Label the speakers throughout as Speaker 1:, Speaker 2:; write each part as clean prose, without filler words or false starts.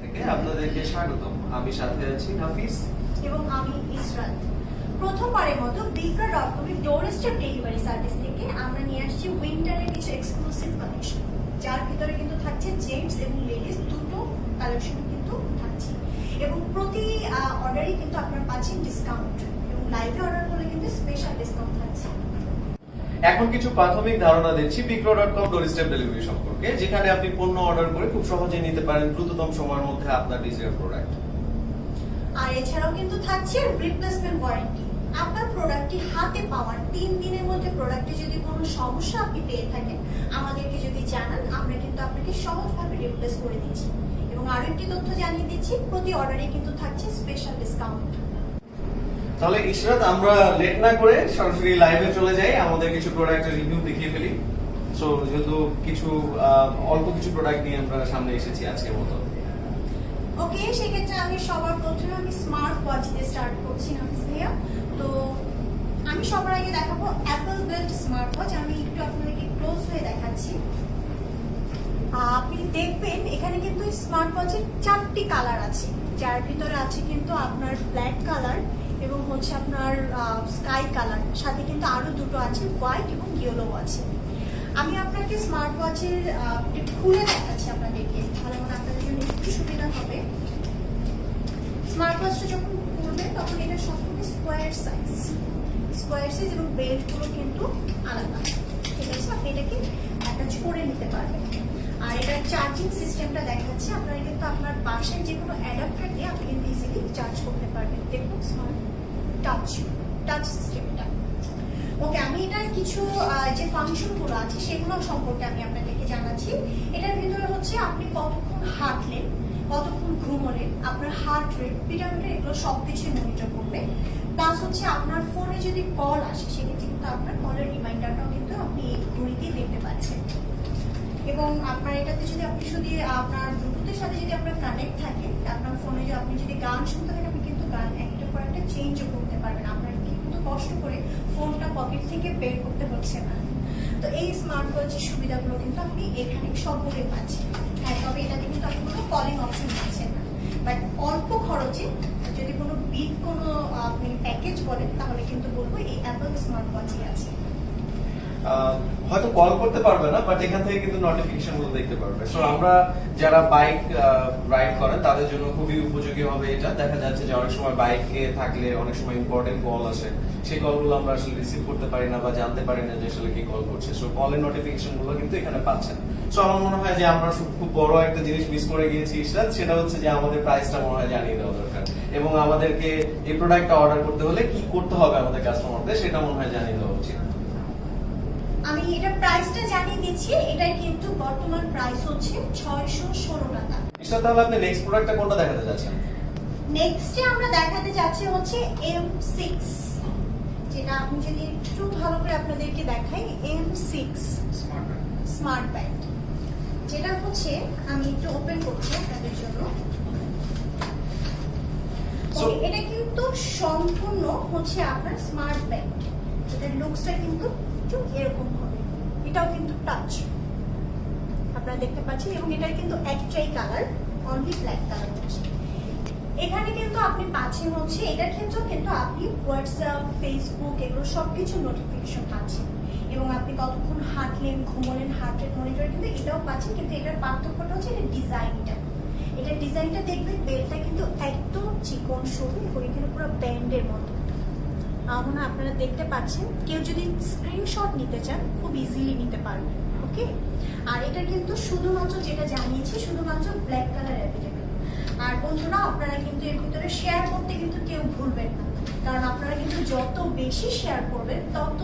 Speaker 1: থেকে আপনাদেরকে স্বাগতম। আমি সাথে আছি হাফিজ
Speaker 2: এবং আমি ইসরাত। প্রথমবারের মতো bigger.com এর ডোর স্টেপ ডেলিভারি সার্ভিস থেকে আমরা নিয়ে আসছি উইন্টারের কিছু এক্সক্লুসিভ কালেকশন, যার ভিতরে কিন্তু থাকছে জেন্টস এবং লেডিস দুটো কালেকশন কিন্তু থাকছে, এবং প্রতি অর্ডারই কিন্তু আপনারা পাচ্ছেন ডিসকাউন্ট, এবং লাইভে অর্ডার করলে কিন্তু স্পেশাল ডিসকাউন্ট থাকছে।
Speaker 1: এখন কিছু প্রাথমিক ধারণা দিচ্ছি bigger.com ডোর স্টেপ ডেলিভারি সম্পর্কে, যেখানে আপনি পণ্য অর্ডার করে খুব সহজে নিতে পারেন দ্রুততম সময়ের মধ্যে আপনার ডিজায়ার প্রোডাক্ট।
Speaker 2: আর এছাড়াও কিন্তু থাকছে রিপ্লেসমেন্ট ওয়ারেন্টি। আপনার প্রোডাক্টটি হাতে পাওয়ার 3 দিনের মধ্যে প্রোডাক্টে যদি কোনো সমস্যা আপনি পেয়ে থাকেন, আমাদেরকে যদি জানান, আমরা কিন্তু আপনাকে সহজভাবে রিপ্লেস করে দিচ্ছি। এবং আরো একটি তথ্য জানিয়ে দিচ্ছি, প্রতি অর্ডারে কিন্তু থাকছে স্পেশাল ডিসকাউন্ট।
Speaker 1: তাহলে ইশরাত, আমরা লেট না করে সরাসরি লাইভে চলে যাই, আমাদের কিছু প্রোডাক্টের রিভিউ দেখিয়ে ফেলি। সো যেহেতু অল্প কিছু প্রোডাক্ট নিয়ে আমরা সামনে এসেছি আজকের মতো।
Speaker 2: ওকে, সেক্ষেত্রে আমি সবার প্রথমে স্মার্ট ওয়াচ দিয়ে স্টার্ট করছি হাফিজ ভাইয়া। তো আমি সবার আগে দেখাবো অ্যাপল বেল্ট স্মার্ট ওয়াচ। আমি একটু আপনাদেরকে ক্লোজ হয়ে দেখাচ্ছি। আপনি দেখবেন এখানে কিন্তু স্মার্ট ওয়াচের 4টি কালার আছে, যার ভিতরে আছে কিন্তু আপনার ব্ল্যাক কালার এবং হচ্ছে আপনার স্কাই কালার, সাথে কিন্তু আরো দুটো আছে হোয়াইট এবং ইয়েলো আছে। আমি আপনাকে স্মার্ট ওয়াচের খুলে দেখাচ্ছি আপনাদেরকে, তাহলে মানে আপনাদের জন্য একটু সুবিধা হবে। স্মার্ট ওয়াচটা যখন খুলবে তখন এটা সম্পূর্ণ স্কোয়ার সাইজ এবং বেল্টগুলো কিন্তু আলাদা, ঠিক আছে? আপনি এটাকে অ্যাটাচ করে নিতে পারবেন। আর এটার চার্জিং সিস্টেমটা দেখাচ্ছে, আপনারা কিন্তু আপনার পাশের যে কোনো অ্যাডাপ্টার দিয়ে আপনি কিন্তু ইজিলি চার্জ করতে পারবেন। দেখুন স্মার্ট টাচ সিস্টেমটা। ওকে, আমি এটার কিছু যে ফাংশনগুলো আছে সেগুলো সম্পর্কে আমি আপনাদেরকে জানাচ্ছি। এটার ভিতরে হচ্ছে আপনি কতক্ষণ হাঁটলেন, কতক্ষণ ঘুমোলেন, আপনার হার্ট রেট, পিটামিটার, এগুলো সবকিছু মনিটর করবে। প্লাস হচ্ছে আপনার ফোনে যদি কল আসে, সেক্ষেত্রে কিন্তু আপনার কলের রিমাইন্ডারটাও কিন্তু আপনি এই ঘড়িতেই দেখতে পাচ্ছেন। এবং আপনার এটাতে যদি আপনি শুধু আপনার ব্লুটুথের সাথে যদি আপনার কানেক্ট থাকে, আপনার ফোনে যদি আপনি যদি গান শুনতে থাকেন, আপনি কিন্তু গান একটা পর একটা চেঞ্জও করতে পারবেন। আপনার কিন্তু কষ্ট করে ফোনটা পকেট থেকে বের করতে হচ্ছে না। তো এই স্মার্ট ওয়াচের সুবিধাগুলো কিন্তু আপনি এখানে সবগুলোই পাচ্ছেন। হ্যাঁ, তবে এটাতে কিন্তু আপনি কোনো কলিং অপশন পাচ্ছেন না, বাট অল্প খরচে যদি কোনো বিগ কোনো আপনি প্যাকেজ বলেন, তাহলে কিন্তু বলবো এই অ্যাপল স্মার্ট ওয়াচই আছে।
Speaker 1: হয়তো কল করতে পারবে না, বাট এখান থেকে কিন্তু নোটিফিকেশন গুলো দেখতে পারবে। সো আমরা যারা বাইক রাইড করেন তাদের জন্য খুবই উপযোগী হবে এটা। দেখা যাচ্ছে যে অনেক সময় বাইকে থাকলে অনেক সময় ইম্পর্টেন্ট কল আসে, সেই কলগুলো আমরা আসলে রিসিভ করতে পারি না বা জানতে পারি না যে আসলে কি কল করছে। সো কলের নোটিফিকেশন গুলো কিন্তু এখানে পাচ্ছেন। সো আমার মনে হয় যে আমরা খুব বড় একটা জিনিস মিস করে গিয়েছি ইশরাত, সেটা হচ্ছে যে আমাদের প্রাইসটা মনে হয় জানিয়ে দেওয়া দরকার, এবং আমাদেরকে এই প্রোডাক্টটা অর্ডার করতে হলে কি করতে হবে আমাদের কাস্টমারদের, সেটা মনে হয় জানিয়ে দেওয়া উচিত।
Speaker 2: আমি এটা প্রাইসটা জানিয়ে দিচ্ছি। এটার কিন্তু বর্তমান প্রাইস হচ্ছে 616 টাকা।
Speaker 1: ইশরাত, তাহলে আপনি নেক্সট প্রোডাক্টটা কোনটা দেখাতে যাচ্ছেন?
Speaker 2: নেক্সটে আমরা দেখাতে যাচ্ছি হচ্ছে M6, যেটা আমি যদি একটু ভালো করে আপনাদেরকে দেখাই, M6 স্মার্ট ব্যান্ড, যেটা হচ্ছে আমি একটু ওপেন করছি আপনাদের জন্য। এটা কিন্তু সম্পূর্ণ হচ্ছে আপনার স্মার্ট ব্যান্ড। এটার লুকসটা কিন্তু এরকম হবে। এটাও কিন্তু টাচ, আপনারা দেখতে পাচ্ছেন, এবং এটার কিন্তু একটাই কালার, অনলি ব্ল্যাক কালার হচ্ছে। এখানে কিন্তু আপনি পাচ্ছেন হচ্ছে, এটার ক্ষেত্রেও কিন্তু আপনি হোয়াটসঅ্যাপ, ফেসবুক, এগুলো সবকিছু নোটিফিকেশন পাচ্ছেন। এবং আপনি কতক্ষণ হাঁটলেন, ঘুমোলেন, হার্ট রেট মনিটর কিন্তু এটাও পাচ্ছেন। কিন্তু এটার পার্থক্যটা হচ্ছে এটার ডিজাইনটা। এটার ডিজাইনটা দেখবেন, বেলটা কিন্তু একদম চিকন সরু এবং এখানে পুরো ব্যান্ডের মতো। মনে আপনারা দেখতে পাচ্ছেন। কেউ যদি স্ক্রিনশট নিতে চান, খুব ইজিলি নিতে পারবেন। ওকে, আর এটা কিন্তু শুধুমাত্র যেটা জানিয়েছি, শুধুমাত্র ব্ল্যাক কালার অ্যাভেলেবেল। আর বন্ধুরা, আপনারা কিন্তু এর ভিতরে শেয়ার করতে কিন্তু কেউ ভুলবেন না, কারণ আপনারা কিন্তু যত বেশি শেয়ার করবেন, তত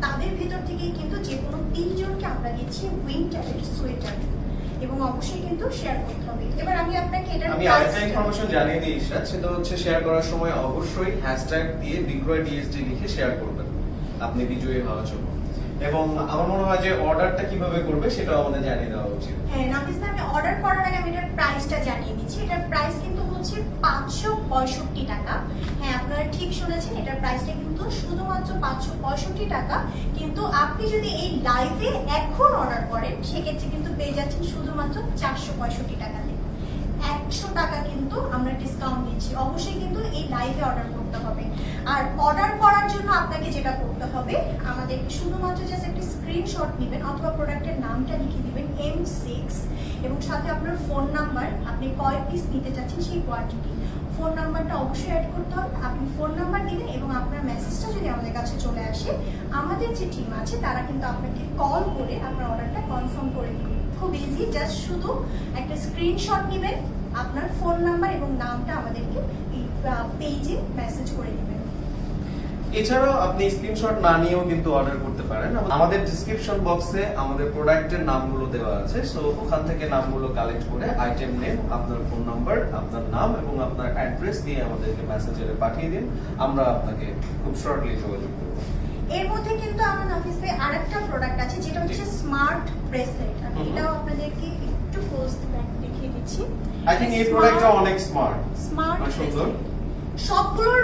Speaker 2: তাদের ভিতর থেকে কিন্তু যে কোনো 3 জনকে আমরা দিচ্ছি উইন্টারের সোয়েটার, এবং অবশ্যই কিন্তু শেয়ার করতে হবে। এবার আমি আপনাকে
Speaker 1: আমি আরেকটা ইনফরমেশন জানিয়ে দিই ইশরাত, সেটা হচ্ছে শেয়ার করার সময় অবশ্যই হ্যাশট্যাগ দিয়ে বিক্রয়_DSD লিখে শেয়ার করবেন আপনি বিজয়ী হওয়ার জন্য। এবং আমার মনে হয় যে অর্ডারটা কিভাবে করবে সেটাও আমাদের জানিয়ে দেওয়া উচিত।
Speaker 2: হ্যাঁ নাফিস ভাই, আমি অর্ডার করার আগে আমি এটার প্রাইসটা জানিয়ে দিচ্ছি। এটার প্রাইস কিন্তু হচ্ছে 565 টাকা। হ্যাঁ, আপনারা ঠিক শুনেছেন, এটার প্রাইসটা কিন্তু শুধুমাত্র 565 টাকা। কিন্তু আপনি যদি এই লাইভে এখন অর্ডার করেন, সেক্ষেত্রে কিন্তু পেয়ে যাচ্ছেন শুধুমাত্র 465 টাকাতে। 100 টাকা কিন্তু আমরা ডিসকাউন্ট দিচ্ছি। অবশ্যই কিন্তু এই লাইভে অর্ডার করতে হবে। আর অর্ডার করার জন্য আপনাকে যেটা করতে হবে, আমাদের শুধুমাত্র জাস্ট একটা স্ক্রিনশট নেবেন অথবা প্রোডাক্টের নামটা লিখে দিবেন M6 এবং সাথে আপনার ফোন নাম্বার, আপনি কয় পিস নিতে চাচ্ছেন সেই কোয়ান্টিটি, ফোন নাম্বারটা অবশ্যই অ্যাড করতে হবে। আপনি ফোন নাম্বার দিবেন এবং আপনার মেসেজটা যদি আমাদের কাছে চলে আসে, আমাদের যে টিম আছে তারা কিন্তু আপনাকে কল করে আপনার অর্ডারটা কনফার্ম করে দিবে। খুব ইজি, জাস্ট শুধু একটা স্ক্রিনশট নেবেন, আপনার ফোন নাম্বার এবং নামটা আমাদেরকে এই পেজে মেসেজ করে দিবেন।
Speaker 1: এছাড়াও আপনি স্ক্রিনশট না নিয়েও কিন্তু অর্ডার করতে পারেন। আমাদের ডিসক্রিপশন বক্সে আমাদের প্রোডাক্টের নামগুলো দেওয়া আছে, সো ওখান থেকে নামগুলো কালেক্ট করে আইটেম নেম, আপনার ফোন নাম্বার, আপনার নাম এবং আপনার অ্যাড্রেস দিয়ে আমাদেরকে মেসেজে পাঠিয়ে দিন, আমরা আপনাকে খুব শর্টলি যোগাযোগ করব।
Speaker 2: এর মধ্যে কিন্তু আমার নাফিস ভাই আরেকটা প্রোডাক্ট আছে যেটা হচ্ছে স্মার্ট ব্রেসলেট। আমি এটাও আপনাদেরকে একটু ক্লোজ দেখিয়ে দিচ্ছি।
Speaker 1: আই থিংক এই প্রোডাক্টটা অনেক স্মার্ট সুন্দর।
Speaker 2: সবগুলোর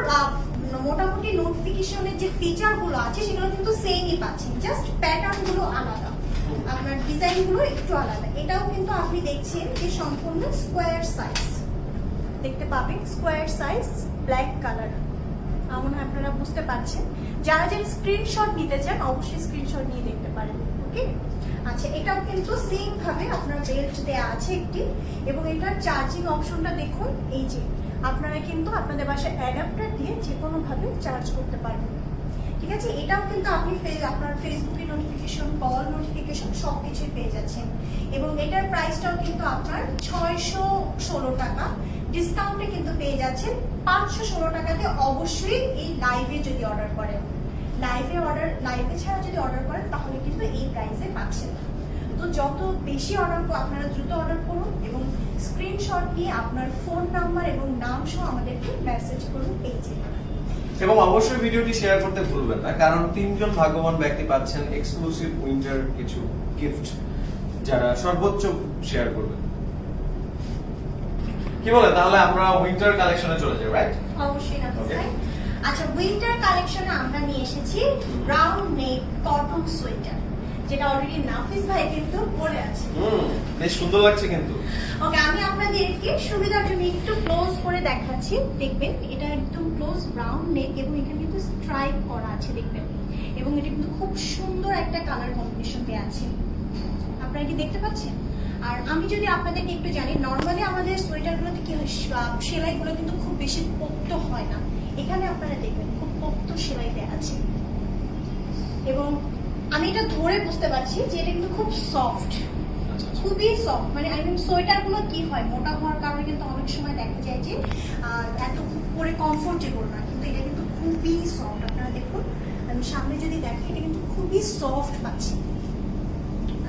Speaker 2: মোটামুটি নোটিফিকেশনের যে ফিচার গুলো আছে সেগুলো কিন্তু সেমই পাচ্ছেন, জাস্ট প্যাটার্ন গুলো আলাদা, আপনার ডিজাইন গুলো একটু আলাদা। এটাও কিন্তু আপনি দেখছেন যে সম্পূর্ণ স্কোয়ার সাইজ দেখতে পাবেন, স্কোয়ার সাইজ, ব্ল্যাক কালার। আমার আপনারা বুঝতে পারছেন। যারা যারা স্ক্রিনশট নিতে চান অবশ্যই স্ক্রিনশট নিয়ে দেখতে পারেন। ওকে, আচ্ছা, এটাও কিন্তু সেম ভাবে আপনার বেল্ট দেয়া আছে একটি, এবং এটার চার্জিং অপশনটা দেখুন। এই যে আপনারা কিন্তু আপনাদের বাসায় অ্যাডাপ্টার দিয়ে যে কোনো ভাবে চার্জ করতে পারবেন। ঠিক আছে, এটাও কিন্তু আপনি আপনার ফেসবুকে নোটিফিকেশন, কল নোটিফিকেশন সবকিছুই পেয়ে যাচ্ছেন। এবং এটার প্রাইসটাও কিন্তু আপনার 616 টাকা, ডিসকাউন্টে কিন্তু পেয়ে যাচ্ছেন 516 টাকাতে। অবশ্যই এই লাইভে যদি অর্ডার করেন, লাইভে ছাড়া যদি অর্ডার করেন তাহলে কিন্তু এই প্রাইসে পাচ্ছেন না। তো যত বেশি অর্ডার আপনারা দ্রুত অর্ডার করুন এবং স্ক্রিনশট নিয়ে আপনার ফোন নাম্বার এবং নাম সহ আমাদেরকে মেসেজ করুন পেজে।
Speaker 1: এবং অবশ্যই ভিডিওটি শেয়ার করতে ভুলবেন না, কারণ 3 জন ভাগ্যবান ব্যক্তি পাচ্ছেন এক্সক্লুসিভ উইন্টার কিছু গিফট যারা সর্বোচ্চ শেয়ার করবেন। কি বলে, তাহলে আমরা উইন্টার কালেকশনে চলে যাই, রাইট?
Speaker 2: অবশ্যই না ভাই। আচ্ছা, উইন্টার কালেকশনে আমরা নিয়ে এসেছি রাউন্ড নেক কটন সোয়েটার, যেটা অলরেডি নাফিস ভাই কিন্তু পরে আছে।
Speaker 1: বেশ সুন্দর লাগছে কিন্তু।
Speaker 2: ওকে, আমি আপনাদেরকে সুবিধার জন্য একটু ক্লোজ করে দেখাচ্ছি। দেখবেন এটা একদম ক্লোজ রাউন্ড নেক এবং এখানে কিন্তু স্ট্রাইপ করা আছে, দেখবেন। এবং এটা কিন্তু খুব সুন্দর একটা কালার কম্বিনেশন দেওয়া আছে, আপনারা কি দেখতে পাচ্ছেন? আর আমি যদি আপনাদেরকে একটু জানি, নর্মালি আমাদের সোয়েটারগুলোতে কি হয়, সেলাইগুলো কিন্তু খুব বেশি পোক্ত হয় না। এখানে আপনারা দেখবেন খুব পোক্ত সেলাই দেওয়া আছে, এবং আমি এটা ধরে বুঝতে পারছি যে এটা কিন্তু খুব সফট, খুবই সফট। মানে আই মিন সোয়েটার গুলো কি হয়, মোটা হওয়ার কারণে কিন্তু অনেক সময় দেখা যায় যে এত পরে কমফোর্টেবল না, কিন্তু এটা কিন্তু খুবই সফট। আপনারা দেখুন, আমি সামনে যদি দেখি, এটা কিন্তু খুবই সফট পাচ্ছি,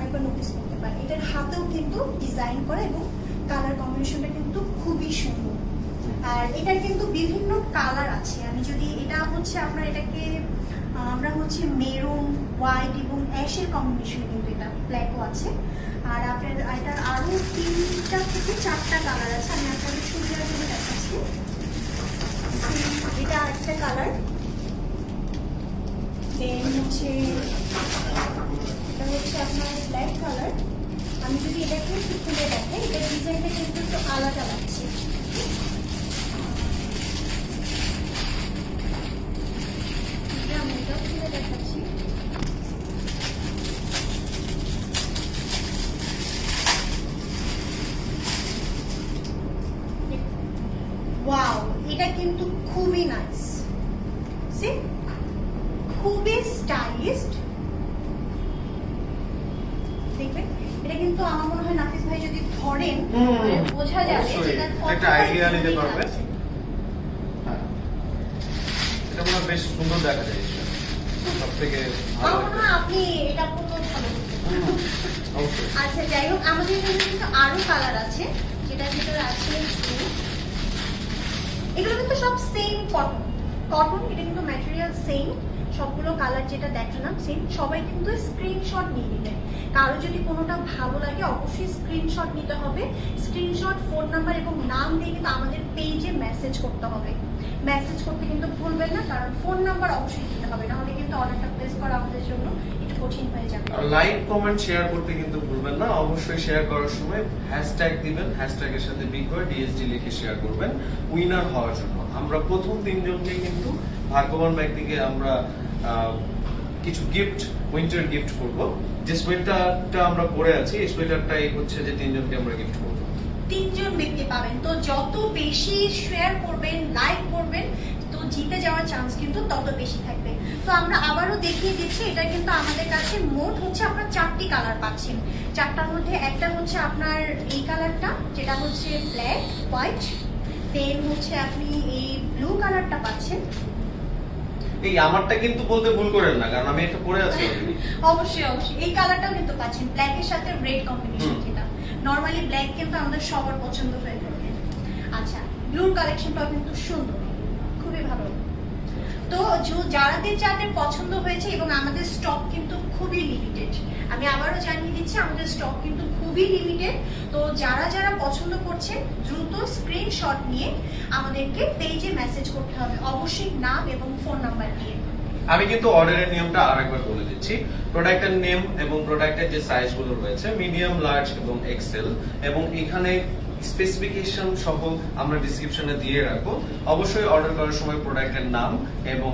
Speaker 2: একবার নোটিস করতে পারেন। এটার হাতেও কিন্তু ডিজাইন করা এবং কালার কম্বিনেশনটা কিন্তু খুবই সুন্দর। আর এটার কিন্তু বিভিন্ন কালার আছে। আমি যদি, এটা হচ্ছে আপনার এটাকে আমরা হচ্ছে মেরুন, হোয়াইট এবং অ্যাশের কম্বিনেশন, কিন্তু এটা ব্ল্যাকও আছে। আর আপনার এটার আরো 3টা থেকে 4টা কালার আছে। আমি আপনাদের সুবিধার জন্য দেখাচ্ছি। এটা একটা কালার, দেন হচ্ছে এটা হচ্ছে আপনার ব্ল্যাক কালার। আমি যদি এটাকে একটু খুলে দেখাই, এটার ডিজাইনটা কিন্তু একটু আলাদা লাগছে। আমি এটাও খুলে দেখাচ্ছি। ওয়াও, এটা কিন্তু খুবই নাইস, খুবই স্টাইলিস্ট। দেখবেন, এটা কিন্তু আমার মনে হয় নাফিস ভাই যদি ধরেন বোঝা যাবে যেটা
Speaker 1: একটা আইডিয়া নিতে পারবে। এটা মনে হয় বেশ সুন্দর দেখা যায়, সবথেকে ভালো।
Speaker 2: আপনি এটা পুরো ভালো। আচ্ছা, যাই হোক, আমাদের এখানে কিন্তু আরো কালার আছে, যেটার ভিতরে আছে এগুলো কিন্তু সব সেম কটন। এটা কিন্তু ম্যাটেরিয়াল সেম, সবগুলো কালার যেটা দেখালাম সেম। সবাই কিন্তু স্ক্রিনশট নিয়ে নেবেন। কারো যদি কোনোটা ভালো লাগে অবশ্যই স্ক্রিনশট নিতে হবে। স্ক্রিনশট, ফোন নাম্বার এবং নাম দিয়ে কিন্তু আমাদের পেজে মেসেজ করতে হবে। মেসেজ করতে কিন্তু ভুলবেন না, কারণ ফোন নাম্বার অবশ্যই দিতে হবে, নাহলে কিন্তু অর্ডারটা প্লেস করা আমাদের জন্য একটু কঠিন হয়ে যাবে।
Speaker 1: লাইক কমেন্ট শেয়ার করতে কিন্তু ভুলবেন না, অবশ্যই শেয়ার করার সময় হ্যাশট্যাগ দিবেন, হ্যাশট্যাগের সাথে বিক্রয় ডিএসডি লিখে শেয়ার করবেন উইনার হওয়ার জন্য। আমরা প্রথম 3 জনকে কিন্তু ভাগ্যবান ব্যক্তিকে আমরা কিছু গিফট, উইন্টার গিফট করব। যে সোয়েটারটা আমরা পরে আছি এই সোয়েটারটাই হচ্ছে যে 3 জনকে আমরা গিফট করব।
Speaker 2: 3 জন ব্যক্তি পাবেন। তো যত বেশি শেয়ার করবেন, লাইক করবেন, তো জিতে যাওয়ার চান্স কিন্তু তত বেশি থাকবে। তো আমরা আবারও দেখিয়ে দিচ্ছি, এটা কিন্তু আমাদের কাছে মোট হচ্ছে আপনার 4টি কালার পাচ্ছেন। 4টার মধ্যে একটা হচ্ছে আপনার এই কালারটা, যেটা হচ্ছে ব্ল্যাক হোয়াইট, দেন হচ্ছে আপনি এই ব্লু কালারটা পাচ্ছেন।
Speaker 1: এই আমারটা কিন্তু বলতে ভুল করেন না, কারণ আমি এটা পরে আছি অলরেডি।
Speaker 2: অবশ্যই অবশ্যই এই কালারটাও কিন্তু পাচ্ছেন, ব্ল্যাক এর সাথে রেড কম্বিনেশন, যেটা নরমালি ব্ল্যাক কিন্তু আমাদের সবার পছন্দ হয়ে থাকে। আচ্ছা, ব্লুর কালেকশনটাও কিন্তু সুন্দর, খুবই ভালো। তো যাদের পছন্দ হয়েছে এবং আমাদের স্টক কিন্তু খুবই লিমিটেড, আমি আবারও জানিয়ে দিচ্ছি আমাদের স্টক কিন্তু খুবই লিমিটেড। তো যারা পছন্দ করছেন দ্রুত স্ক্রিনশট নিয়ে আমাদেরকে পেজে মেসেজ করতে হবে, অবশ্যই নাম এবং ফোন নাম্বার দিয়ে।
Speaker 1: আমি কিন্তু অর্ডারের নিয়মটা আরেকবার বলে দিচ্ছি। প্রোডাক্টের নেম এবং প্রোডাক্টের যে সাইজগুলো রয়েছে মিডিয়াম, লার্জ এবং এক্সেল, এবং এখানে স্পেসিফিকেশন সহ আমরা ডেসক্রিপশনে দিয়ে রাখবো। অবশ্যই অর্ডার করার সময় প্রোডাক্টের নাম এবং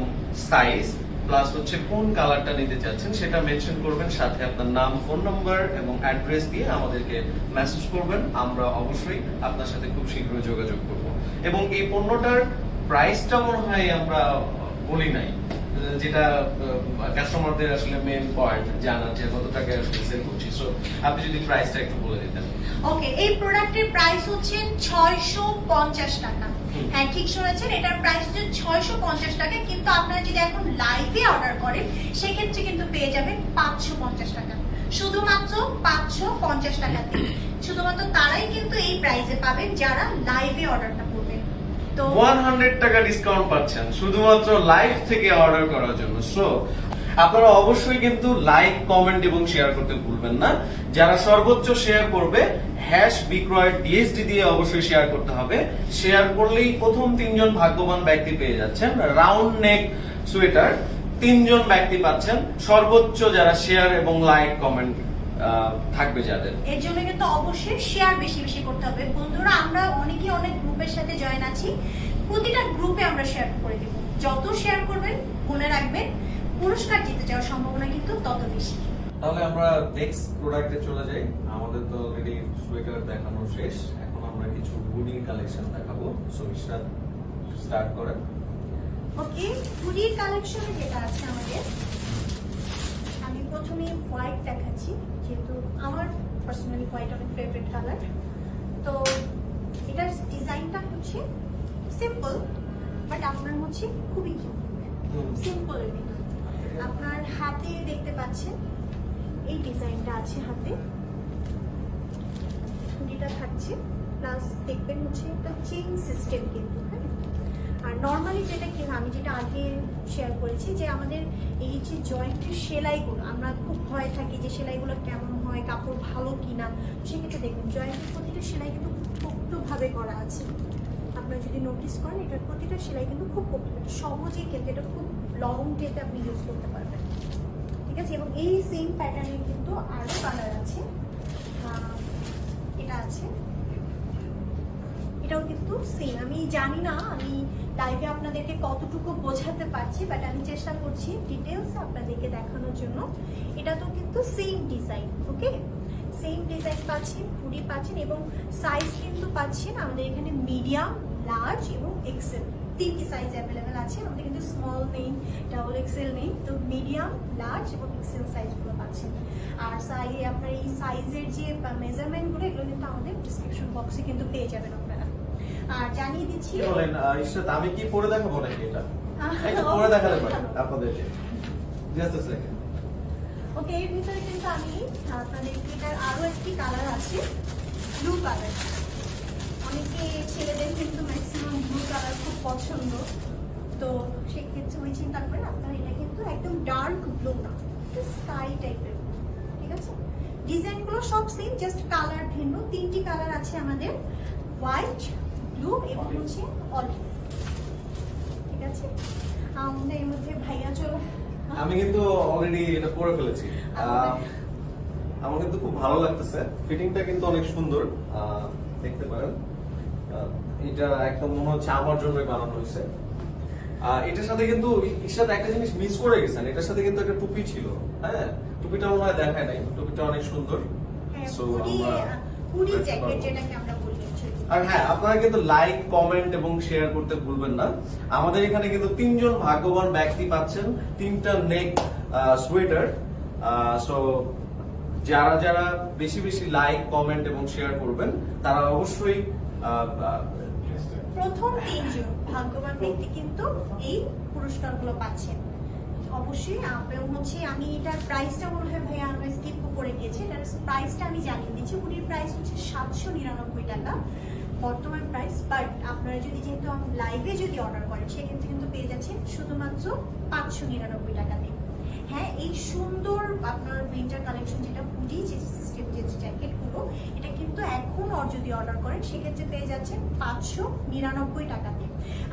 Speaker 1: সাইজ প্লাস হচ্ছে কোন কালারটা নিতে চাচ্ছেন সেটা মেনশন করবেন, সাথে আপনার নাম, ফোন নাম্বার এবং অ্যাড্রেস দিয়ে আমাদেরকে মেসেজ করবেন। আমরা অবশ্যই আপনার সাথে খুব শীঘ্রই যোগাযোগ করব। এবং এই পণ্যটার প্রাইসটা মনে হয় আমরা বলি নাই, যেটা কাস্টমারদের আসলে মেইন পয়েন্ট জানা, যে কত টাকা আসলে সেল করছি। সো আপনি যদি প্রাইসটা একটু বলে দিতেন।
Speaker 2: ওকে, এই প্রোডাক্টের প্রাইস হচ্ছে 650 টাকা। হ্যাঁ, ঠিক শুনেছেন, এটার প্রাইস হচ্ছে 650 টাকা। কিন্তু আপনারা যদি এখন লাইভে অর্ডার করেন সেক্ষেত্রে কিন্তু পেয়ে যাবেন 550 টাকা, শুধুমাত্র 550 টাকাতে। শুধুমাত্র তারাই কিন্তু এই প্রাইসে পাবেন যারা লাইভে অর্ডারটা করবেন। তো
Speaker 1: 100 টাকা ডিসকাউন্ট পাচ্ছেন শুধুমাত্র লাইভ থেকে অর্ডার করার জন্য। সো আপনারা অবশ্যই কিন্তু লাইক, কমেন্ট এবং শেয়ার করতে ভুলবেন না। যারা সর্বোচ্চ শেয়ার করবে বিক্রয় ডিএসডি দিয়ে অবশ্যই শেয়ার করতে হবে। শেয়ার করলেই প্রথম 3 জন ভাগ্যবান ব্যক্তি পেয়ে যাচ্ছেন রাউন্ড নেক সোয়েটার। 3 জন ব্যক্তি পাচ্ছেন সর্বোচ্চ যারা শেয়ার এবং লাইক কমেন্ট থাকবে যাদের।
Speaker 2: এর জন্য কিন্তু অবশ্যই শেয়ার বেশি বেশি করতে হবে। বন্ধুরা, আমরা অনেক গ্রুপের সাথে জয়েন আছি, প্রতিটা গ্রুপে আমরা শেয়ার করে দেব। যত শেয়ার করবেন মনে রাখবেন পুরস্কার জিতে যাওয়ার সম্ভাবনা কিন্তু তত বেশি।
Speaker 1: তাহলে আমরা নেক্সট প্রোডাক্টে চলে যাই। আমাদের তো অলরেডি সোয়েটার দেখানো শেষ, এখন আমরা কিছু হুডির কালেকশন দেখাবো। সো স্টার্ট করেন।
Speaker 2: ওকে, হুডির কালেকশনে যেটা আছে আমাদের, আমি প্রথমে হোয়াইট দেখাচ্ছি, যেহেতু আমার পার্সোনালি হোয়াইট অনেক ফেভারিট কালার। তো এটার ডিজাইনটা হচ্ছে সিম্পল, বাট আপনার হচ্ছে খুবই কিউট, সিম্পলের ভিতরে। আপনার হাতে দেখতে পাচ্ছেন এই ডিজাইনটা আছে, হাতে হুডিটা থাকছে, প্লাস দেখবেন হচ্ছে একটা চেইন সিস্টেম কিন্তু। হ্যাঁ, আর নর্মালি যেটা কি আমি যেটা আগে শেয়ার করেছি, যে আমাদের এই যে জয়েন্টের সেলাইগুলো, আমরা খুব ভয় থাকি যে সেলাইগুলো কেমন হয়, কাপড় ভালো কিনা। সেক্ষেত্রে দেখুন জয়েন্টের প্রতিটা সেলাই কিন্তু খুব পোক্তভাবে করা আছে। আপনারা যদি নোটিস করেন এটার প্রতিটা সেলাই কিন্তু খুব পোক্ত, সহজেই কিন্তু এটা খুব লং ডেতে আপনি ইউজ করতে পারবেন। ঠিক আছে, এবং এই সেম প্যাটার্নের কিন্তু আরো কালার আছে। এটা আছে, এটাও কিন্তু সেম। আমি জানি না আমি লাইভে আপনাদেরকে কতটুকু বোঝাতে পারছি, বাট আমি চেষ্টা করছি ডিটেলস আপনাদেরকে দেখানোর জন্য। এটা তো কিন্তু সেম ডিজাইন। ওকে, সেম ডিজাইন পাচ্ছেন, হুডি পাচ্ছেন, এবং সাইজ কিন্তু পাচ্ছেন আমাদের এখানে মিডিয়াম, লার্জ এবং এক্সেল, 3টি সাইজ অ্যাভেলেবেল আছে। আমাদের কিন্তু স্মল নেই, ডাবল এক্সেল নেই, তো মিডিয়াম, লার্জ এবং এক্সেল সাইজগুলো পাচ্ছেন। আর আপনার এই সাইজের যে মেজারমেন্টগুলো, এগুলো কিন্তু আমাদের ডিসক্রিপশন বক্সে কিন্তু পেয়ে যাবেন আপনারা। আর জানিয়ে দিচ্ছি,
Speaker 1: কি বলেন ইশরাত, আমি কি পরে দেখাবো নাকি এটা? একটু পরে দেখাতে পারি আপনাদেরকে। জাস্ট আ সেকেন্ড।
Speaker 2: ওকে, এর ভিতরে কিন্তু আমি আপনাদেরকে এটার আরো একটি কালার আছে, ব্লু কালার। অনেকে ছেলেদের কিন্তু ম্যাক্সিমাম ব্লু কালার খুব পছন্দ, তো সেক্ষেত্রে ওই চিন্তা করেন আপনারা এটা কিন্তু একদম ডার্ক ব্লু না, স্কাই টাইপের। ঠিক আছে, ডিজাইনগুলো সব সেম, জাস্ট কালার ভিন্ন। 3টি কালার আছে আমাদের, হোয়াইট, ব্লু এবং হচ্ছে অলিভ। ঠিক আছে, আমাদের এর মধ্যে ভাইয়া চলে
Speaker 1: আমি কিন্তু অলরেডি এটা পরে ফেলেছি। আমার কিন্তু খুব ভালো লাগতেছে, ফিটিংটা কিন্তু অনেক সুন্দর, দেখতে পারেন। এটা একদম মনে হচ্ছে আমার জন্যই বানানো হয়েছে। এটার সাথে কিন্তু এর সাথে একটা জিনিস মিস করে গেছেন, এটার সাথে কিন্তু একটা টুপি ছিল। হ্যাঁ, টুপিটা মনে হয় দেখায় নাই, টুপিটা অনেক সুন্দর। So,
Speaker 2: হুডি
Speaker 1: আমরা
Speaker 2: জ্যাকেট যেটাকে আমরা বলি।
Speaker 1: আর হ্যাঁ, আপনারা কিন্তু লাইক, কমেন্ট এবং শেয়ার করতে ভুলবেন না। আমাদের এখানে কিন্তু 3 জন ভাগ্যবান ব্যক্তি পাচ্ছেন 3টা নেক সোয়েটার। সো যারা যারা বেশি বেশি লাইক, কমেন্ট এবং শেয়ার করবেন তারা অবশ্যই
Speaker 2: প্রথম 3 জন ভাগ্যবান ব্যক্তি কিন্তু এই পুরস্কারগুলো পাচ্ছেন। অবশ্যই এবং হচ্ছে আমি এটার প্রাইসটা মনে হয় ভাইয়া আমরা স্কিপ করে গিয়েছি। এটার প্রাইসটা আমি জানিয়ে দিচ্ছি। হুডির প্রাইস হচ্ছে 799 টাকা বর্তমান প্রাইস, বাট আপনারা যদি যেহেতু লাইভে যদি অর্ডার করেন সেক্ষেত্রে কিন্তু পেয়ে যাচ্ছেন শুধুমাত্র 599 টাকাতে। হ্যাঁ, এই সুন্দর আপনার উইন্টার কালেকশন যেটা হুডি যে সিস্টেম যে জ্যাকেটগুলো, এটা কিন্তু এখন যদি অর্ডার করেন সেক্ষেত্রে পেয়ে যাচ্ছেন 599 টাকাতে।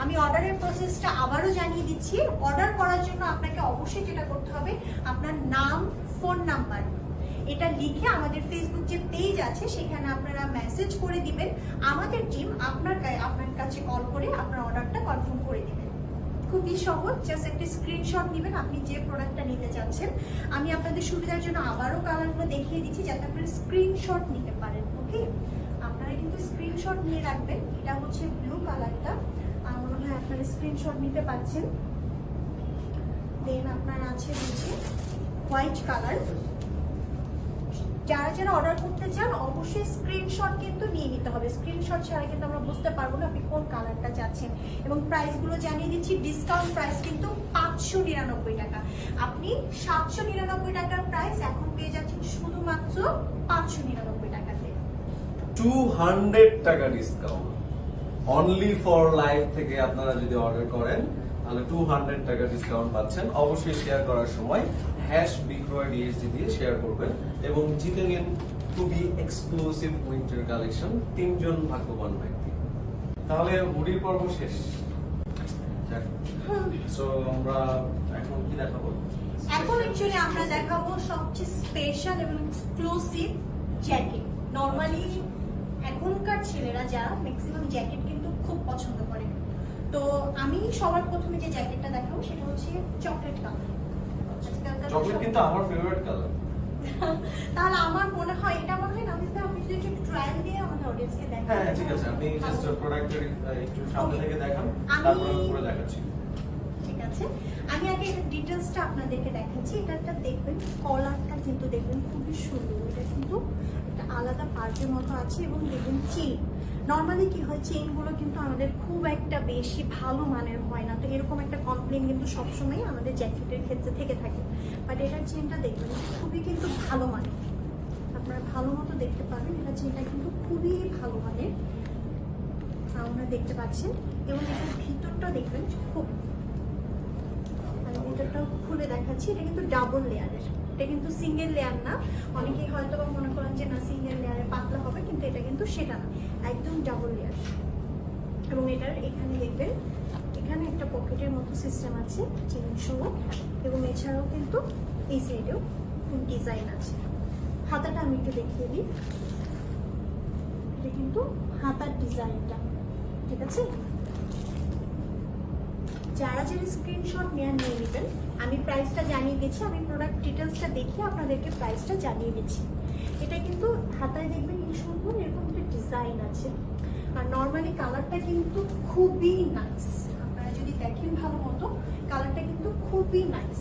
Speaker 2: আমি অর্ডারের প্রসেসটা আবারও জানিয়ে দিচ্ছি। অর্ডার করার জন্য আপনাকে অবশ্যই যেটা করতে হবে, আপনার নাম, ফোন নাম্বার এটা লিখে আমাদের ফেসবুক যে পেজ আছে সেখানে আপনারা মেসেজ করে দিবেন। আমাদের টিম আপনার কাছে কল করে আপনার অর্ডারটা কনফার্ম করে দিবেন। খুবই সহজ, জাস্ট একটা স্ক্রিনশট নেবেন আপনি যে প্রোডাক্টটা নিতে চাচ্ছেন। আমি আপনাদের সুবিধার জন্য আবারও কালারগুলো দেখিয়ে দিচ্ছি যাতে আপনারা স্ক্রিনশট নিতে পারেন। ওকে, আপনারা কিন্তু স্ক্রিনশট নিয়ে রাখবেন। এটা হচ্ছে ব্লু কালারটা, আমার মনে হয় আপনারা স্ক্রিনশট নিতে পারছেন। দেন আপনার আছে হচ্ছে হোয়াইট কালার। যারা যারা অর্ডার করতে চান অবশ্যই স্ক্রিনশট কিন্তু নিয়ে নিতে হবে। স্ক্রিনশট ছাড়া কিন্তু আমরা বুঝতে পারবো না আপনি কোন কালারটা চাচ্ছেন। এবং প্রাইসগুলো জানিয়ে দিচ্ছি, ডিসকাউন্ট প্রাইস কিন্তু 599 টাকা। আপনি 799 টাকার প্রাইস এখন পেয়ে যাচ্ছেন শুধুমাত্র 599 টাকাতে।
Speaker 1: 200 টাকা ডিসকাউন্ট অনলি ফর লাইভ থেকে আপনারা যদি অর্ডার করেন তাহলে 200 টাকা ডিসকাউন্ট পাচ্ছেন। অবশ্যই শেয়ার করার সময় #বিক্রয়_DSD দিয়ে শেয়ার করবেন এবং জিতে নিন খুবই এক্সক্লুসিভ উইন্টার কালেকশন 3 জন ভাগ্যবান ব্যক্তি। তাহলে হুডির পর্ব শেষ। সো আমরা এখন কি দেখাবো?
Speaker 2: এখন অ্যাকচুয়ালি আমরা দেখাবো সবচেয়ে স্পেশাল এবং এক্সক্লুসিভ জ্যাকেট। নরমালি এখনকার ছেলেরা যারা ম্যাক্সিমাম জ্যাকেট কিন্তু খুব পছন্দ করে। তো আমি সবার প্রথমে যে জ্যাকেটটা দেখাবো সেটা হচ্ছে চকলেট কালার।
Speaker 1: চকলেট কিন্তু আমার ফেভারিট কালার।
Speaker 2: তাহলে আমার মনে হয় এটা মনে হয় না, আপনি যদি একটু ট্রায়াল দিয়ে আমাদের অডিয়েন্সকে দেখান।
Speaker 1: হ্যাঁ ঠিক আছে, আপনি জাস্ট প্রোডাক্টের একটু সামনে থেকে দেখান, তারপর আমি পুরো দেখাচ্ছি।
Speaker 2: ঠিক আছে, আমি আগে এর ডিটেইলসটা আপনাদেরকে দেখাচ্ছি। এটা দেখবেন, কলারটা কিন্তু দেখবেন খুবই সুন্দর। এটা কিন্তু একটা আলাদা পার্টের মতো আছে এবং দেখবেন চেইন। নর্মালি কি হয়, চেইনগুলো কিন্তু আমাদের খুব একটা বেশি ভালো মানের হয় না। তো এরকম একটা কমপ্লেন কিন্তু সবসময় আমাদের জ্যাকেটের ক্ষেত্রে থেকে থাকে। বাট এটার চেইনটা দেখবেন খুবই কিন্তু ভালো মানের, আপনারা ভালো মতো দেখতে পাবেন। এটা চেইনটা কিন্তু খুবই ভালো মানের, আপনারা দেখতে পাচ্ছেন। এবং এটার ভিতরটা দেখবেন খুব, আমি ভিতরটাও খুলে দেখাচ্ছি। এটা কিন্তু ডাবল লেয়ারের, এটা কিন্তু সিঙ্গেল লেয়ার না। অনেকেই হয়তো বা মনে করেন যে না সিঙ্গেল লেয়ারে পাতলা হবে, কিন্তু এটা কিন্তু সেটা না, একদম ডাবল লেয়ার। এবং এটার এখানে দেখবেন এখানে একটা পকেটের মতো সিস্টেম আছে চেইন সহ, এবং এছাড়াও কিন্তু এই সাইডেও ডিজাইন আছে। হাতাটা আমি একটু দেখিয়ে দিই, এটা কিন্তু হাতার ডিজাইনটা, ঠিক আছে। যারা যারা স্ক্রিনশট নিয়ে নেবেন, আমি প্রাইসটা জানিয়ে দিচ্ছি। আমি প্রোডাক্ট ডিটেলসটা দেখিয়ে আপনাদেরকে প্রাইসটা জানিয়ে দিচ্ছি। এটা কিন্তু হাতায় দেখবেন এই সুন্দর এরকম একটা ডিজাইন আছে। আর নর্মালি কালারটা কিন্তু খুবই নাইস, আপনারা যদি দেখেন ভালো মতো কালারটা কিন্তু খুবই নাইস।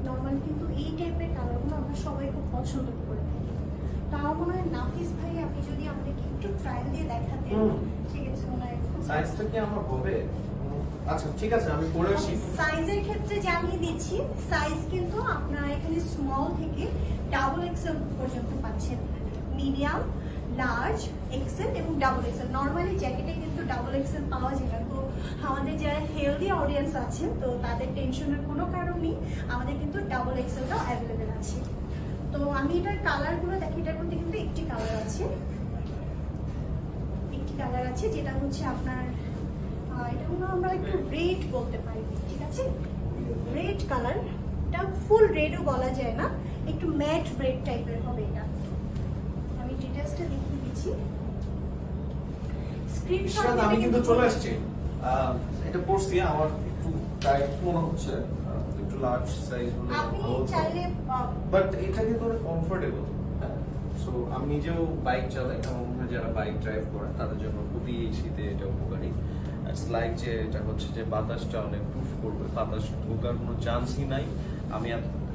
Speaker 2: নর্মালি কিন্তু এই টাইপের কালারগুলো আমরা সবাই খুব পছন্দ করে থাকি। তো আমার মনে হয় নাফিস ভাই আপনি যদি আমাদেরকে একটু ট্রায়াল দিয়ে দেখাতেন সেক্ষেত্রে মনে হয়।
Speaker 1: সাইজটা কি আমার হবে? আচ্ছা ঠিক আছে, আমি পরে আসি।
Speaker 2: সাইজের ক্ষেত্রে জানিয়ে দিচ্ছি, সাইজ কিন্তু আপনারা এখানে স্মল থেকে ডাবল এক্সেল পর্যন্ত পাচ্ছেন। মিডিয়াম, লার্জ, এক্সেল এবং ডাবল এক্সেল। নর্মালি জ্যাকেটে কিন্তু ডাবল এক্সেল পাওয়া যায় না। তো আমাদের যারা হেলদি অডিয়েন্স আছেন তো তাদের টেনশনের কোনো কারণ নেই, আমাদের কিন্তু ডাবল এক্সেলটাও অ্যাভেলেবেল আছে। তো আমি এটার কালারগুলো দেখি, এটার মধ্যে কিন্তু একটি কালার আছে, যেটা হচ্ছে আপনার এটা হলো আমরা একটু রেড বলতে পারি, ঠিক আছে। রেড রেড কালার, এটা ফুল রেডও বলা যায় না, একটু ম্যাট রেড টাইপের হবে এটা। আমি ডিটেইলসটা দেখিয়ে দিচ্ছি। স্ক্রিনশট
Speaker 1: ইশরাত, আমি কিন্তু চলে আসছি। এটা পড়ছি, আমার একটু টাইট মনে হচ্ছে, একটু লার্জ সাইজ হলে
Speaker 2: আপনি
Speaker 1: ভালো হতো।
Speaker 2: চাইলে
Speaker 1: বাট এটা কিন্তু অনেক কমফোর্টেবল। সো আমি নিজেও বাইক চালাই, এবং যারা বাইক ড্রাইভ করে তাদের জন্য খুবই এই শীতে এটা উপকারী। ইটস লাইক যে এটা হচ্ছে যে বাতাসটা অনেক প্রুফ করবে, বাতাস ঢোকার কোনো চান্সই নাই। আমি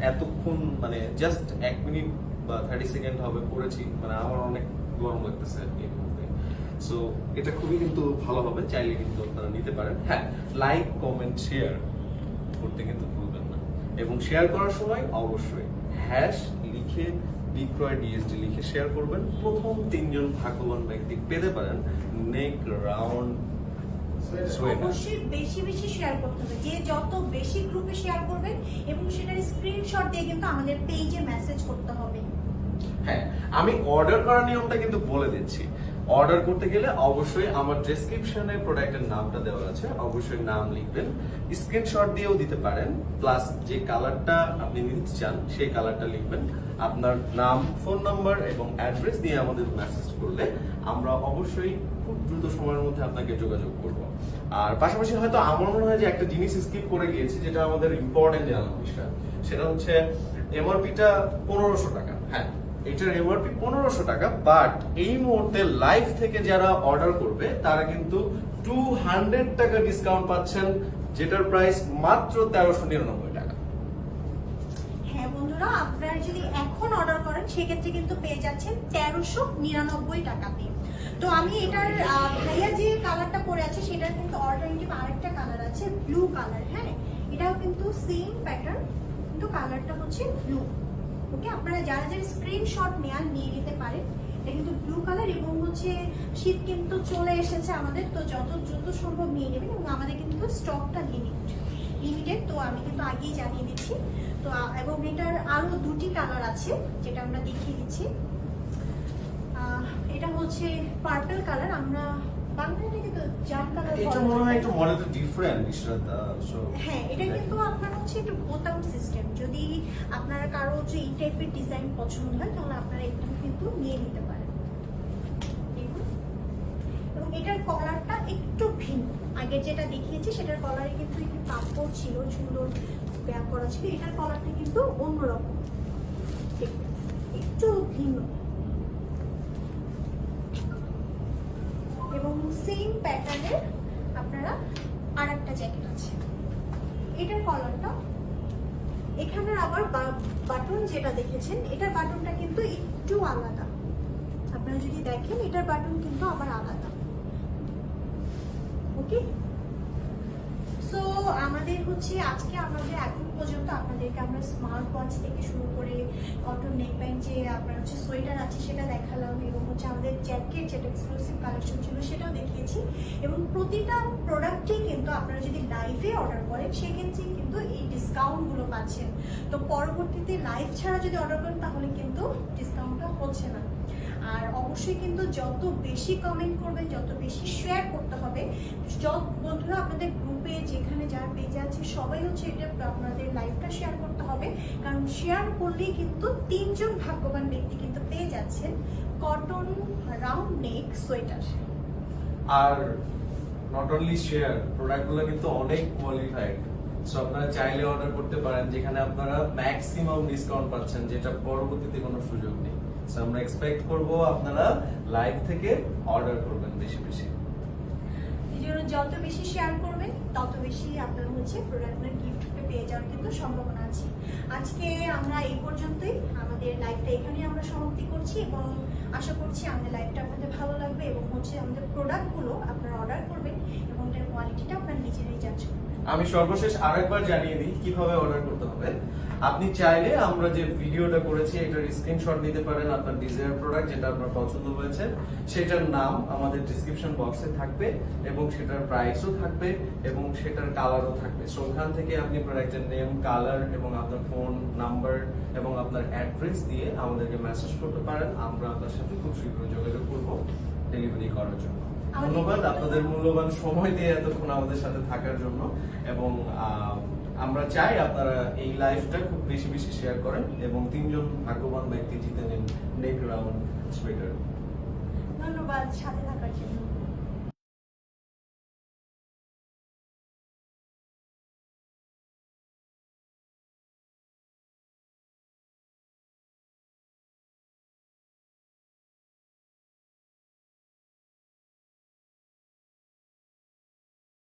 Speaker 1: এতক্ষণ মানে জাস্ট 1 মিনিট বা 30 সেকেন্ড হবে পড়েছি, মানে আমার অনেক গরম লাগতেছে এই মুহূর্তে। সো এটা খুবই কিন্তু ভালো হবে, চাইলে কিন্তু আপনারা নিতে পারেন। হ্যাঁ, লাইক কমেন্ট শেয়ার করতে কিন্তু ভুলবেন না, এবং শেয়ার করার সময় অবশ্যই হ্যাশ লিখে বিক্রয় ডিএসডি লিখে শেয়ার করবেন। প্রথম 3 জন ভাগ্যবান ব্যক্তি পেতে পারেন নেক রাউন্ড সোয়েটার।
Speaker 2: অবশ্যই বেশি বেশি শেয়ার করতে হবে, যে যত বেশি গ্রুপে শেয়ার করবেন এবং সেটার স্ক্রিনশট দিয়ে কিন্তু আমাদের পেজে মেসেজ করতে হবে।
Speaker 1: হ্যাঁ, আমি অর্ডার করার নিয়মটা কিন্তু বলে দিচ্ছি। অর্ডার করতে গেলে অবশ্যই আমার ডেসক্রিপশনে প্রোডাক্টের নামটা দেওয়া আছে, অবশ্যই নাম লিখবেন, স্ক্রিনশট দিয়েও দিতে পারেন, প্লাস যে কালারটা আপনি নিতে চান সেই কালারটা লিখবেন, আপনার নাম, ফোন নাম্বার এবং অ্যাড্রেস দিয়ে আমাদের মেসেজ করলে আমরা অবশ্যই খুব দ্রুত সময়ের মধ্যে আপনাকে যোগাযোগ করব। আর পাশাপাশি হয়তো আমার মনে হয় যে একটা জিনিস স্কিপ করে গিয়েছি, যেটা আমাদের ইম্পর্টেন্ট জানার বিষয়, সেটা হচ্ছে এমআরপিটা 1500 টাকা। হ্যাঁ, এটার এমআরপি 1500 টাকা, বাট এই মুহূর্তে লাইভ থেকে যারা অর্ডার করবে তারা কিন্তু 200 টাকা ডিসকাউন্ট পাচ্ছেন, যেটার প্রাইস মাত্র 1399 টাকা।
Speaker 2: হ্যাঁ বন্ধুরা, আপনারা যদি এখন অর্ডার করেন সেক্ষেত্রে কিন্তু পেয়ে যাচ্ছেন 1399 টাকাতে। তো আমি এটার ভাইয়া যে কালারটা পরে আছে সেটার কিন্তু অল্টারনেটিভ আরেকটা কালার আছে, ব্লু কালার। হ্যাঁ, এটাও কিন্তু সেম প্যাটার্ন, কিন্তু কালারটা হচ্ছে ব্লু। ওকে, আপনারা যারা যারা স্ক্রিনশট নিয়ে নিতে পারেন। এটা কিন্তু ব্লু কালার, এবং হচ্ছে শীত কিন্তু চলে এসেছে আমাদের, তো যত দ্রুত সম্ভব নিয়ে নেবেন। এবং আমাদের কিন্তু স্টকটা লিমিটেড, তো আমি কিন্তু আগেই জানিয়ে দিচ্ছি। তো এবং এটার আরো 2টি কালার আছে, যেটা আমরা দেখিয়ে দিচ্ছি। এটা হচ্ছে পার্পল কালার, আমরা বাংলাতে কিন্তু জাম কালার
Speaker 1: এটা মনে হয় একটু মডেলটা ডিফারেন্ট ইশরাত।
Speaker 2: হ্যাঁ, এটা কিন্তু আপনার হচ্ছে একটু বোতাম সিস্টেম। যদি আপনারা কারো হচ্ছে এই টাইপের ডিজাইন পছন্দ হয় তাহলে আপনারা এটা কিন্তু নিয়ে নিতে পারেন। দেখুন, এবং এটার কলারটা একটু ভিন্ন। আগে যেটা দেখিয়েছি সেটার কলারে কিন্তু একটু কাপড় ছিল, সুন্দর ব্যাক করা ছিল। এটার কলারটা কিন্তু অন্যরকম, একটু ভিন্ন। এবং সেম প্যাটার্নের আপনারা আরেকটা জ্যাকেট আছে, এটার কলারটা এখানে আবার বাটন যেটা দেখেছেন এটার বাটনটা কিন্তু একটু আলাদা। আপনারা যদি দেখেন এটার বাটন কিন্তু আবার আলাদা। ওকে, সো আমাদের হচ্ছে আজকে আমাদের এখন পর্যন্ত আপনাদেরকে আমরা স্মার্ট ওয়াচ থেকে শুরু করে কটন নেকব্যান্ড, যে আপনার হচ্ছে সোয়েটার আছে সেটা দেখালাম, এবং হচ্ছে আমাদের জ্যাকেট যেটা এক্সক্লুসিভ কালেকশন ছিল সেটাও দেখিয়েছি। এবং প্রতিটা প্রোডাক্টই কিন্তু আপনারা যদি লাইভে অর্ডার করেন সেক্ষেত্রে কিন্তু এই ডিসকাউন্টগুলো পাচ্ছেন। তো পরবর্তীতে লাইভ ছাড়া যদি অর্ডার করেন তাহলে কিন্তু ডিসকাউন্টটা হচ্ছে না। আর অবশ্যই কিন্তু যত বেশি কমেন্ট করবেন, যত বেশি শেয়ার করতে হবে। যত বন্ধুরা আপনাদের গ্রুপে যেখানে যার পেজে আছে সবাই হচ্ছে এটা আপনাদের লাইভটা শেয়ার করতে হবে, কারণ শেয়ার করলেই কিন্তু 3 জন ভাগ্যবান ব্যক্তি কিন্তু পেয়ে যাচ্ছেন cotton round neck sweater.
Speaker 1: Are not only share, প্রোডাক্টগুলো কিন্তু অনেক কোয়ালিফাইড। সো আপনারা চাইলে অর্ডার করতে পারেন, যেখানে আপনারা ম্যাক্সিমাম ডিসকাউন্ট পাচ্ছেন, যেটা পরবর্তীতে কোনো সুযোগ নেই। সো আমরা এক্সপেক্ট করব আপনারা লাইভ থেকে অর্ডার করবেন বেশি বেশি।
Speaker 2: এই জন্য যত বেশি শেয়ার করবেন তত বেশি আপনার হচ্ছে প্রোডাক্টের গিফট পেয়ে যাওয়ার কিন্তু সম্ভাবনা আছে। আজকে আমরা এই পর্যন্তই, আমাদের লাইভটা এখানেই আমরা সমাপ্তি করছি, এবং আশা করছি আমাদের লাইভটা আপনাদের ভালো লাগবে, এবং হচ্ছে আমাদের প্রোডাক্টগুলো আপনারা অর্ডার করবেন এবং এটার কোয়ালিটিটা আপনারা নিজেরাই যাচ করবেন।
Speaker 1: আমি সর্বশেষ আরেকবার জানিয়ে দিই কিভাবে অর্ডার করতে হবে। আপনি চাইলে আমরা যে ভিডিওটা করেছি এটার স্ক্রিনশট নিতে পারেন, আপনার ডিজায়ার প্রোডাক্ট যেটা আপনার পছন্দ হয়েছে সেটার নাম আমাদের ডেসক্রিপশন বক্সে থাকবে, এবং সেটার প্রাইসও থাকবে, এবং সেটার কালারও থাকবে। সো ওখান থেকে আপনি প্রোডাক্টের নেম, কালার এবং আপনার ফোন নাম্বার এবং আপনার অ্যাড্রেস দিয়ে আমাদেরকে মেসেজ করতে পারেন। আমরা আপনার সাথে খুব শীঘ্র যোগাযোগ করব ডেলিভারি করার জন্য। ধন্যবাদ আপনাদের মূল্যবান সময় দিয়ে এতক্ষণ আমাদের সাথে থাকার জন্য, এবং আমরা চাই আপনারা এই লাইফটা খুব বেশি বেশি শেয়ার করেন এবং 3 জন ভাগ্যবান ব্যক্তি জিতে নেন নেক রাউন্ড সোয়েটার।
Speaker 2: ধন্যবাদ সাথে থাকার জন্য।